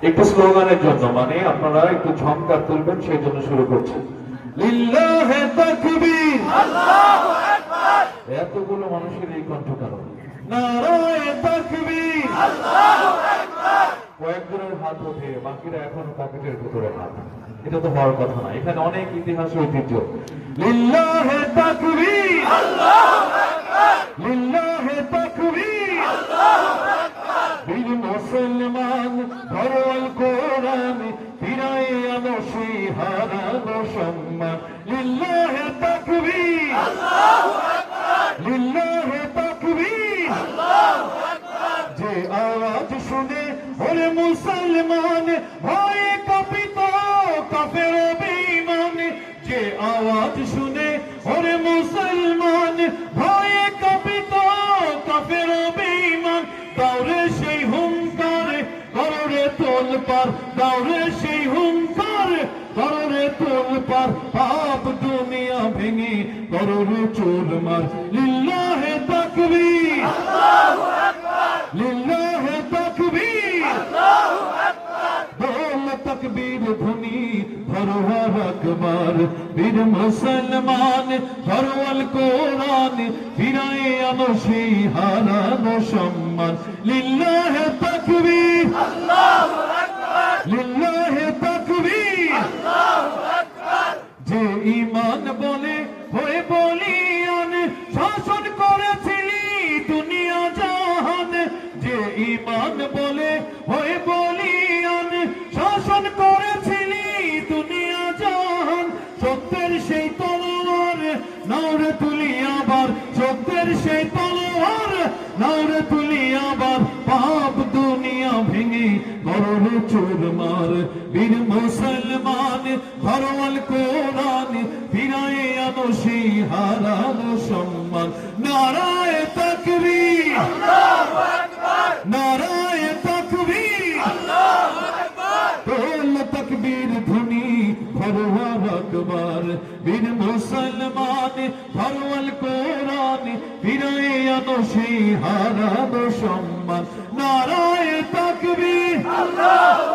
একটু স্লোগানের জন্য, মানে আপনারা একটু ঝংকার তুলবেন সেই জন্য শুরু করছি। লিল্লাহে তাকবীর, আল্লাহু আকবার। এতগুলো মানুষের এই কণ্ঠ কারণ নারায়ে তাকবীর, আল্লাহু আকবার। কয়েকজনের হাত ওঠে, বাকিরা এখন পকেটের ভিতরে হাত। এটা তো হওয়ার কথা না, এখানে অনেক ইতিহাস ঐতিহ্য। লিল্লাহে তাকবীর, আল্লাহু আকবার। লিল্লাহে তাকবীর, আল্লাহু আকবার। বীর মুসলমান ধরো আল কোরআন, ফিরায়ে আনো সেই হারানো সম্মান। লিল্লাহে তাকবীর, আল্লাহু আকবার। লিল্লাহে তাকবীর, আল্লাহু আকবার। যে আওয়াজ শুনে ওরে মুসলমান ভয়ে কাঁপিত কাফের বেঈমান, যে আওয়াজ শুনে ওরে মুসলমান ভয়ে কাঁপিত কাফের বেঈমান। দাওরে সেই হুঙ্কার কররে তোলপার, দাওরে সেই হুঙ্কার কররে তোলপার। পাপ দুনিয়া ভেঙে কররে চুরমার। লিল্লাহে তাকবীর, আল্লাহু আকবার। লিল্লাহে তাকবীর, আল্লাহু আকবার। বল তাকবীর ধ্বনি ধরো আকবার। বীর মুসলমান ধরো আল কোরআন, ফিরায়ে আনো সেই হারানো সম্মান। লিল্লাহে তাকবীর, আল্লাহু আকবার। লিল্লাহে তাকবীর, আল্লাহু আকবার। যে ঈমান বলে হয়ে বলিয়ান, শাসন করেছিলি দুনিয়া জাহান। যে ঈমান বলে হয়ে বলিয়ান, শাসন করেছিলি দুনিয়া জাহান। সত্যের সেই তলোয়ার নাওরে তুলি আবার, সত্যের সেই তলোয়ার নাওরে তুলি আবার। পাপ দুনিয়া ভেঙে কররে চুরমার। বীর মুসলমান ধরো আল কোরআন, ফিরায়ে আনো সেই হারানো সম্মান। নারায়ে তাকবীর, আল্লাহু আকবার। নারায়ে তাকবীর, আল্লাহু আকবার। বল তাকবীর ধ্বনি ধরো আকবার। বীর মুসলমান ধরো আল কোরআন, ফিরায়ে আনো সেই হারানো সম্মান। নারায়ে তাকবীর, আল্লাহু